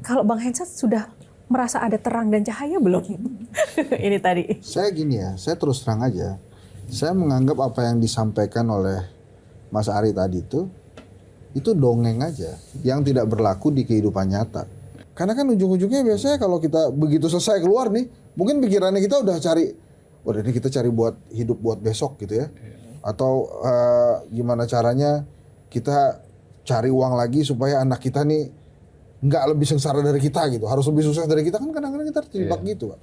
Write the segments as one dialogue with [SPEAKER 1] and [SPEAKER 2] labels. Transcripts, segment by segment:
[SPEAKER 1] Kalau Bang Hensat sudah merasa ada terang dan cahaya belum? Ini tadi.
[SPEAKER 2] Saya gini ya, saya terus terang aja. Saya menganggap apa yang disampaikan oleh Mas Ari tadi itu dongeng aja yang tidak berlaku di kehidupan nyata. Karena kan ujung-ujungnya biasanya kalau kita begitu selesai keluar nih, mungkin pikirannya kita udah cari, waduh ini kita cari buat hidup buat besok gitu ya. Atau gimana caranya kita cari uang lagi supaya anak kita nih nggak lebih sengsara dari kita gitu, harus lebih sukses dari kita, kan kadang-kadang kita terjebak gitu Pak.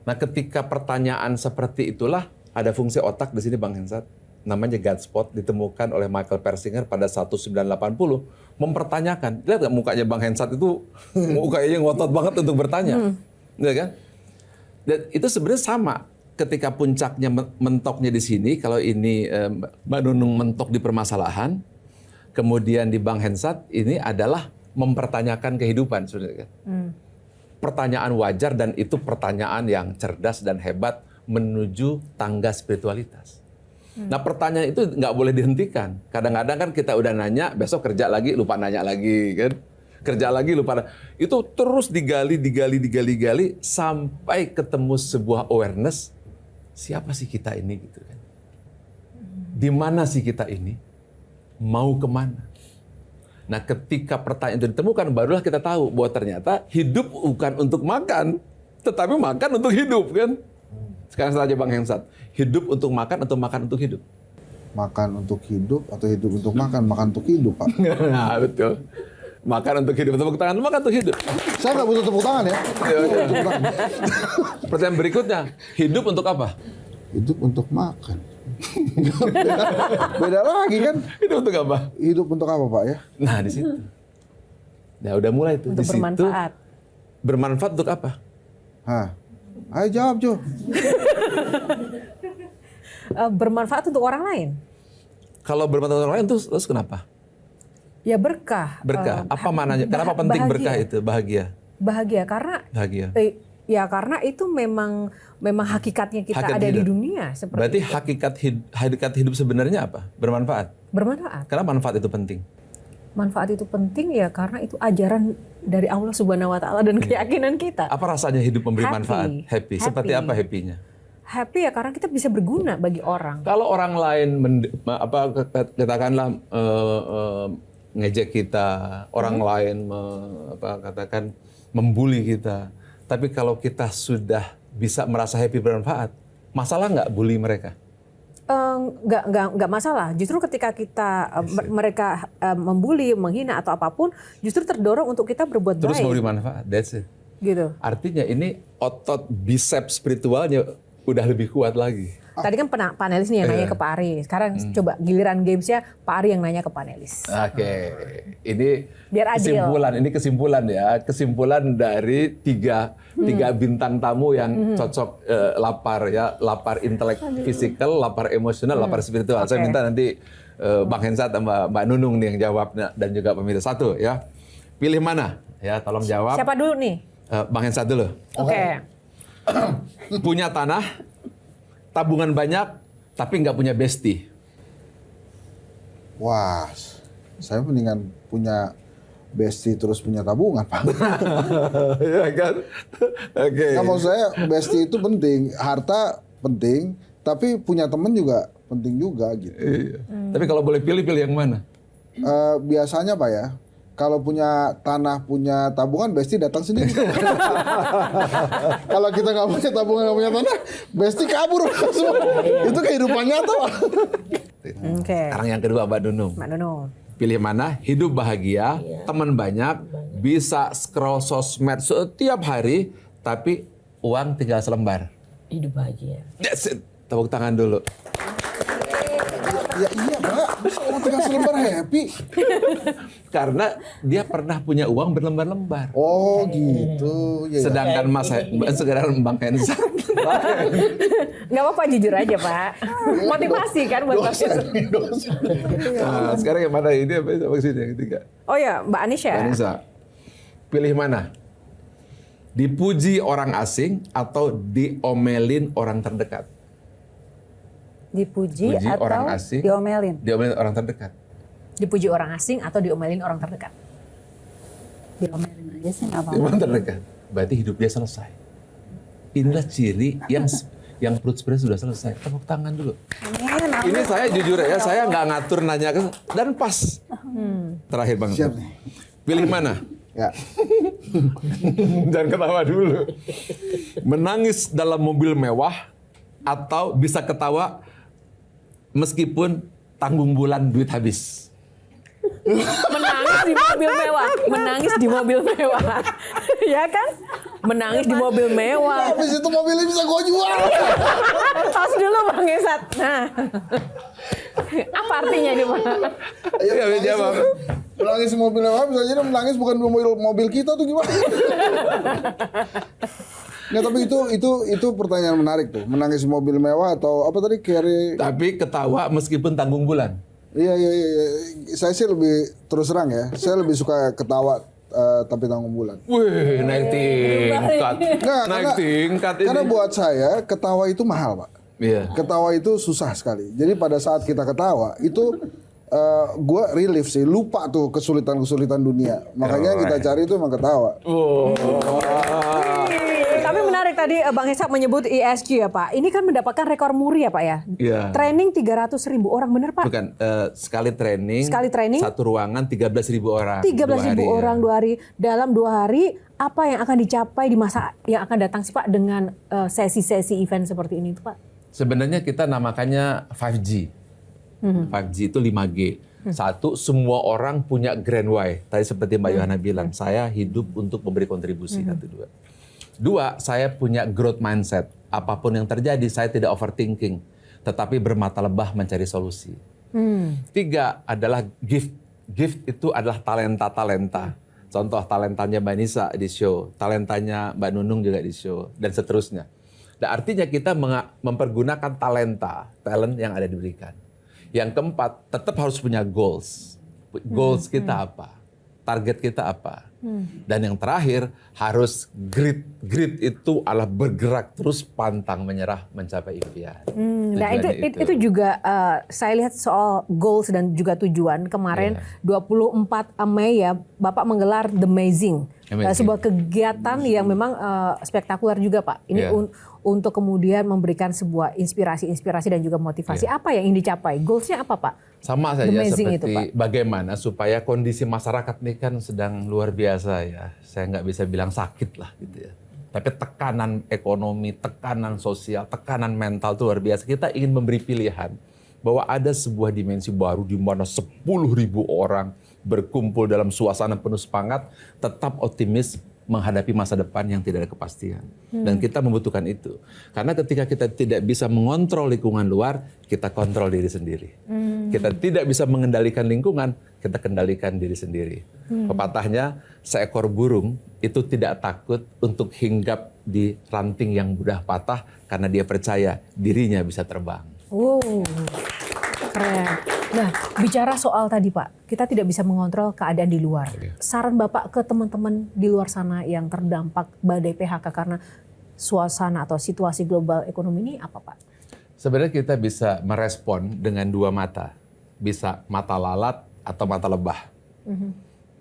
[SPEAKER 3] Nah ketika pertanyaan seperti itulah ada fungsi otak di sini Bang Hensat. Namanya God Spot, ditemukan oleh Michael Persinger pada 1980, mempertanyakan. Lihat nggak mukanya Bang Hensat itu mukanya ngotot banget untuk bertanya, ya kan? Dan itu sebenarnya sama. Ketika puncaknya mentoknya di sini, kalau ini Mbak Nunung mentok di permasalahan, kemudian di Bang Hensat ini adalah mempertanyakan kehidupan, sebenarnya kan? Pertanyaan wajar dan itu pertanyaan yang cerdas dan hebat menuju tangga spiritualitas. Nah pertanyaan itu nggak boleh dihentikan. Kadang-kadang kan kita udah nanya, besok kerja lagi, lupa nanya lagi kan. Kerja lagi, lupa. Itu terus digali, sampai ketemu sebuah awareness, siapa sih kita ini gitu kan. Di mana sih kita ini? Mau kemana? Nah ketika pertanyaan itu ditemukan, barulah kita tahu bahwa ternyata hidup bukan untuk makan, tetapi makan untuk hidup kan. Sekarang saja Bang Hensat, hidup untuk makan atau makan untuk hidup?
[SPEAKER 2] Makan untuk hidup atau hidup untuk makan? Makan untuk hidup Pak.
[SPEAKER 3] Nah betul. Makan untuk hidup, tepuk tangan, makan untuk hidup.
[SPEAKER 2] Saya nggak butuh tepuk tangan ya.
[SPEAKER 3] Pertanyaan berikutnya, hidup untuk apa?
[SPEAKER 2] Hidup untuk makan. Beda lagi kan.
[SPEAKER 3] Hidup untuk apa?
[SPEAKER 2] Hidup untuk apa Pak ya?
[SPEAKER 3] Nah di situ. Nah udah mulai tuh.
[SPEAKER 1] Untuk
[SPEAKER 3] di situ,
[SPEAKER 1] bermanfaat.
[SPEAKER 3] Bermanfaat untuk apa?
[SPEAKER 2] Hah? Ayo jawab Jo.
[SPEAKER 1] Bermanfaat untuk orang lain.
[SPEAKER 3] Kalau bermanfaat untuk orang lain terus kenapa?
[SPEAKER 1] Ya berkah.
[SPEAKER 3] Berkah. Apa maknanya? Kenapa penting
[SPEAKER 1] bahagia.
[SPEAKER 3] berkah itu? Bahagia.
[SPEAKER 1] Bahagia karena
[SPEAKER 3] Bahagia.
[SPEAKER 1] ya karena itu memang hakikatnya kita
[SPEAKER 3] Hakikat
[SPEAKER 1] ada di
[SPEAKER 3] hidup.
[SPEAKER 1] dunia seperti
[SPEAKER 3] Berarti
[SPEAKER 1] itu.
[SPEAKER 3] hakikat hidup sebenarnya apa? Bermanfaat.
[SPEAKER 1] Bermanfaat.
[SPEAKER 3] Kenapa manfaat itu penting?
[SPEAKER 1] Manfaat itu penting ya karena itu ajaran dari Allah Subhanahu wa taala dan keyakinan kita.
[SPEAKER 3] Apa rasanya hidup memberi
[SPEAKER 1] Happy.
[SPEAKER 3] manfaat? Happy. Seperti
[SPEAKER 1] Happy.
[SPEAKER 3] apa happy-nya?
[SPEAKER 1] Happy ya karena kita bisa berguna bagi orang.
[SPEAKER 3] Kalau orang lain katakanlah ngejek kita, orang lain katakan membuli kita. Tapi kalau kita sudah bisa merasa happy bermanfaat, masalah nggak bully mereka?
[SPEAKER 1] Nggak masalah. Justru ketika kita mereka membuli, menghina atau apapun, justru terdorong untuk kita berbuat
[SPEAKER 3] Terus
[SPEAKER 1] baik.
[SPEAKER 3] memberi manfaat, that's it.
[SPEAKER 1] Gitu.
[SPEAKER 3] Artinya ini otot biceps spiritualnya udah lebih kuat lagi.
[SPEAKER 1] Tadi kan panelis nih yang nanya ke Pak Ari. Sekarang coba giliran gamesnya Pak Ari yang nanya ke panelis.
[SPEAKER 3] Oke, ini
[SPEAKER 1] Biar adil.
[SPEAKER 3] kesimpulan ya, kesimpulan dari tiga bintang tamu yang cocok lapar ya, lapar intelek fisikal, lapar emosional, lapar spiritual. Saya
[SPEAKER 1] Oke.
[SPEAKER 3] minta nanti Bang Hensat sama Mbak Nunung nih yang jawab dan juga pemirsa satu ya. Pilih mana? Ya, tolong jawab.
[SPEAKER 1] Siapa dulu nih?
[SPEAKER 3] Bang Hensat dulu.
[SPEAKER 1] Oke.
[SPEAKER 3] Punya tanah, tabungan banyak, tapi nggak punya bestie.
[SPEAKER 2] Wah, saya mendingan punya bestie terus punya tabungan Pak.
[SPEAKER 3] Ya kan? Oke.
[SPEAKER 2] Nah, maksud saya bestie itu penting, harta penting, tapi punya teman juga penting juga gitu.
[SPEAKER 3] Iya. Tapi kalau boleh pilih yang mana?
[SPEAKER 2] Biasanya Pak ya, kalau punya tanah, punya tabungan, bestie datang sendiri. Kalau kita nggak punya tabungan, nggak punya tanah, bestie kabur semua. Itu kehidupan nyata Pak.
[SPEAKER 1] Oke.
[SPEAKER 3] Sekarang yang kedua Mbak Nunung.
[SPEAKER 1] Mbak Nunung.
[SPEAKER 3] Pilih mana? Hidup bahagia, teman banyak, bisa scroll sosmed setiap hari, tapi uang tinggal selembar.
[SPEAKER 4] Hidup bahagia.
[SPEAKER 3] That's it. Tepuk tangan dulu.
[SPEAKER 2] Ya iya Pak, mau tinggal selembar happy.
[SPEAKER 3] Karena dia pernah punya uang berlembar-lembar.
[SPEAKER 2] Oh gitu. Ya, ya.
[SPEAKER 3] Sedangkan Bang Hensat.
[SPEAKER 1] Nggak apa-apa, jujur aja Pak. Motivasi kan buat
[SPEAKER 2] Dosen,
[SPEAKER 1] Pak.
[SPEAKER 2] dosen.
[SPEAKER 3] Nah, sekarang yang mana ini apa sini yang ketiga?
[SPEAKER 1] Oh ya, Mbak Anisha.
[SPEAKER 3] Anissa, pilih mana? Dipuji orang asing atau diomelin orang terdekat?
[SPEAKER 4] Dipuji
[SPEAKER 3] Puji
[SPEAKER 4] atau
[SPEAKER 3] orang asing.
[SPEAKER 4] diomelin?
[SPEAKER 3] Diomelin orang terdekat.
[SPEAKER 1] Dipuji orang asing atau diomelin orang terdekat?
[SPEAKER 4] Diomelin aja. Biasanya nggak apa-apa.
[SPEAKER 3] Gimana mereka? Berarti hidup dia selesai. Inilah ciri yang perut sebenarnya sudah selesai. Tepuk tangan dulu. Ini saya jujur ya, saya nggak ngatur nanya dan pas. Terakhir Bang.
[SPEAKER 2] Siap nih.
[SPEAKER 3] Pilih mana?
[SPEAKER 2] Ya.
[SPEAKER 3] Jangan ketawa dulu. Menangis dalam mobil mewah atau bisa ketawa meskipun tanggung bulan duit habis.
[SPEAKER 1] Menangis di mobil mewah, menangis di mobil mewah, ya kan? Menangis di mobil mewah.
[SPEAKER 2] Habis itu mobilnya bisa gue jual.
[SPEAKER 1] Tos dulu Bang Esat. Nah, apa artinya ini Bang?
[SPEAKER 2] Ayo,
[SPEAKER 3] Ya,
[SPEAKER 2] menangis,
[SPEAKER 3] jawab.
[SPEAKER 2] menangis di mobil mewah bisa jadi menangis bukan di mobil kita tuh gimana? Nggak, tapi itu pertanyaan menarik tuh. Menangis di mobil mewah atau apa tadi carry?
[SPEAKER 3] Tapi ketawa meskipun tanggung bulan.
[SPEAKER 2] Iya. Saya sih lebih terus terang ya. Saya lebih suka ketawa tapi tanggung bulan.
[SPEAKER 3] Wih, naik tingkat.
[SPEAKER 2] Nggak,
[SPEAKER 3] Naik tingkat ini.
[SPEAKER 2] Karena buat saya ketawa itu mahal, Pak.
[SPEAKER 3] Iya.
[SPEAKER 2] Ketawa itu susah sekali. Jadi pada saat kita ketawa itu gue relief sih, lupa tuh kesulitan-kesulitan dunia. Makanya yang kita cari itu emang ketawa.
[SPEAKER 1] Tapi menarik tadi Bang Esat menyebut ESG ya Pak. Ini kan mendapatkan rekor muri ya Pak ya.
[SPEAKER 3] Iya.
[SPEAKER 1] Training 300.000 orang, bener Pak?
[SPEAKER 3] Bukan, sekali training, satu ruangan 13.000 orang.
[SPEAKER 1] 13.000
[SPEAKER 3] 2 hari,
[SPEAKER 1] orang
[SPEAKER 3] ya.
[SPEAKER 1] 2 hari. Dalam 2 hari, apa yang akan dicapai di masa yang akan datang sih Pak dengan sesi-sesi event seperti ini tuh Pak?
[SPEAKER 3] Sebenarnya kita namakannya 5G. 5G itu 5G. Satu, semua orang punya grand why. Tadi seperti Mbak Yohana bilang, saya hidup untuk memberi kontribusi. 1, 2, saya punya growth mindset. Apapun yang terjadi, saya tidak overthinking. Tetapi bermata lebah mencari solusi. 3 adalah gift. Gift itu adalah talenta-talenta. Contoh talentanya Mbak Nisa di show, talentanya Mbak Nunung juga di show, dan seterusnya. Nah, artinya kita mempergunakan talent yang ada diberikan. Yang keempat, tetap harus punya goals. Goals kita apa? Target kita apa? Dan yang terakhir, harus grit. Grit itu adalah bergerak terus pantang menyerah mencapai impian.
[SPEAKER 1] Nah itu juga saya lihat soal goals dan juga tujuan. Kemarin 24 Mei ya, Bapak menggelar The Amazing. Sebuah kegiatan yang memang spektakuler juga Pak. Ini untuk kemudian memberikan sebuah inspirasi dan juga motivasi. Apa yang ingin dicapai? Goalsnya apa Pak?
[SPEAKER 3] Sama saja
[SPEAKER 1] Amazing
[SPEAKER 3] seperti
[SPEAKER 1] itu, Pak.
[SPEAKER 3] bagaimana supaya kondisi masyarakat ini kan sedang luar biasa ya. Saya nggak bisa bilang sakit lah gitu ya. Tapi tekanan ekonomi, tekanan sosial, tekanan mental itu luar biasa. Kita ingin memberi pilihan bahwa ada sebuah dimensi baru di mana 10.000 orang berkumpul dalam suasana penuh semangat, tetap optimis menghadapi masa depan yang tidak ada kepastian. Dan kita membutuhkan itu. Karena ketika kita tidak bisa mengontrol lingkungan luar, kita kontrol diri sendiri. Kita tidak bisa mengendalikan lingkungan, kita kendalikan diri sendiri. Pepatahnya, seekor burung itu tidak takut untuk hinggap di ranting yang mudah patah karena dia percaya dirinya bisa terbang.
[SPEAKER 1] Keren. Nah, bicara soal tadi Pak, kita tidak bisa mengontrol keadaan di luar. Saran Bapak ke teman-teman di luar sana yang terdampak badai PHK karena suasana atau situasi global ekonomi ini apa Pak?
[SPEAKER 3] Sebenarnya kita bisa merespon dengan 2 mata. Bisa mata lalat atau mata lebah.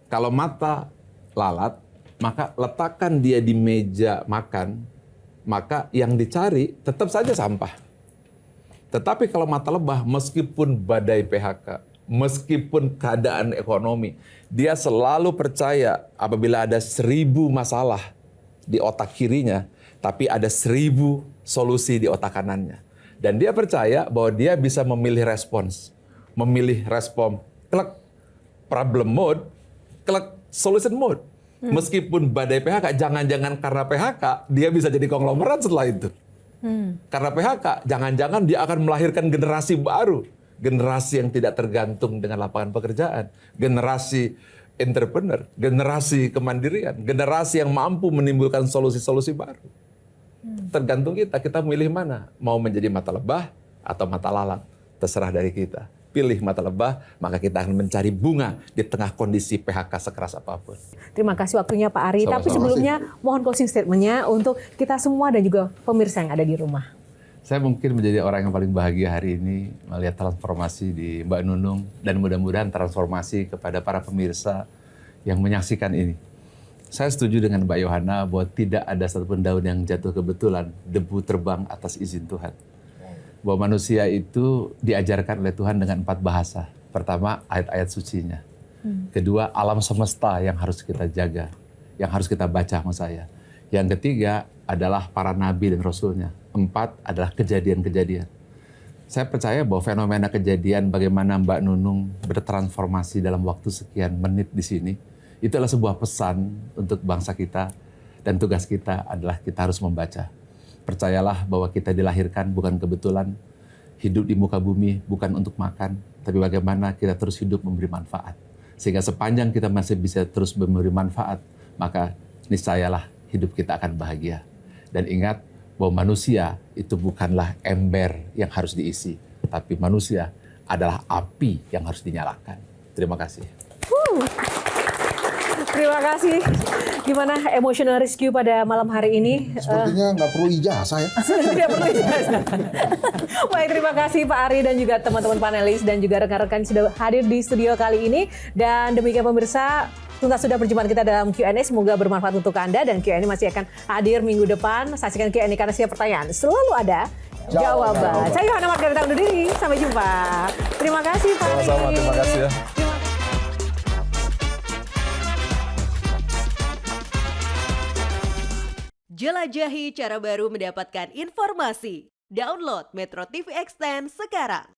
[SPEAKER 3] Kalau mata lalat, maka letakkan dia di meja makan, maka yang dicari tetap saja sampah. Tetapi kalau mata lebah, meskipun badai PHK, meskipun keadaan ekonomi, dia selalu percaya apabila ada 1000 masalah di otak kirinya, tapi ada 1000 solusi di otak kanannya. Dan dia percaya bahwa dia bisa memilih respons. Memilih respon, klik, problem mode, klik, solution mode. Meskipun badai PHK, jangan-jangan karena PHK, dia bisa jadi konglomerat setelah itu. Karena PHK, jangan-jangan dia akan melahirkan generasi baru. Generasi yang tidak tergantung dengan lapangan pekerjaan. Generasi entrepreneur, generasi kemandirian, generasi yang mampu menimbulkan solusi-solusi baru. Tergantung kita milih mana. Mau menjadi mata lebah atau mata lalat. Terserah dari kita. Pilih mata lebah, maka kita akan mencari bunga di tengah kondisi PHK sekeras apapun.
[SPEAKER 1] Terima kasih waktunya Pak Ari.
[SPEAKER 3] Sama-sama.
[SPEAKER 1] Tapi sebelumnya mohon closing statement-nya untuk kita semua dan juga pemirsa yang ada di rumah.
[SPEAKER 3] Saya mungkin menjadi orang yang paling bahagia hari ini melihat transformasi di Mbak Nunung dan mudah-mudahan transformasi kepada para pemirsa yang menyaksikan ini. Saya setuju dengan Mbak Yohana bahwa tidak ada satupun daun yang jatuh kebetulan, debu terbang atas izin Tuhan. Bahwa manusia itu diajarkan oleh Tuhan dengan 4 bahasa. Pertama, ayat-ayat sucinya. Kedua, alam semesta yang harus kita jaga, yang harus kita baca sama saya. Yang ketiga adalah para nabi dan rasulnya. 4 adalah kejadian-kejadian. Saya percaya bahwa fenomena kejadian bagaimana Mbak Nunung bertransformasi dalam waktu sekian menit di sini, itu adalah sebuah pesan untuk bangsa kita, dan tugas kita adalah kita harus membaca. Percayalah bahwa kita dilahirkan bukan kebetulan, hidup di muka bumi bukan untuk makan, tapi bagaimana kita terus hidup memberi manfaat. Sehingga sepanjang kita masih bisa terus memberi manfaat, maka niscayalah hidup kita akan bahagia. Dan ingat bahwa manusia itu bukanlah ember yang harus diisi, tapi manusia adalah api yang harus dinyalakan. Terima kasih.
[SPEAKER 1] Terima kasih. Gimana emotional rescue pada malam hari ini?
[SPEAKER 2] Sepertinya nggak perlu ijazah ya.
[SPEAKER 1] Tidak perlu ijazah. Baik, terima kasih Pak Ari dan juga teman-teman panelis dan juga rekan-rekan yang sudah hadir di studio kali ini. Dan demikian pemirsa, tuntas sudah perjumpaan kita dalam Q&A. Semoga bermanfaat untuk Anda, dan Q&A masih akan hadir minggu depan. Saksikan Q&A karena setiap pertanyaan selalu ada jawaban. Saya Yohana Margarita undur diri. Sampai jumpa. Terima kasih Pak Ari.
[SPEAKER 3] Sama-sama, terima kasih ya.
[SPEAKER 4] Jelajahi cara baru mendapatkan informasi. Download Metro TV Extend sekarang.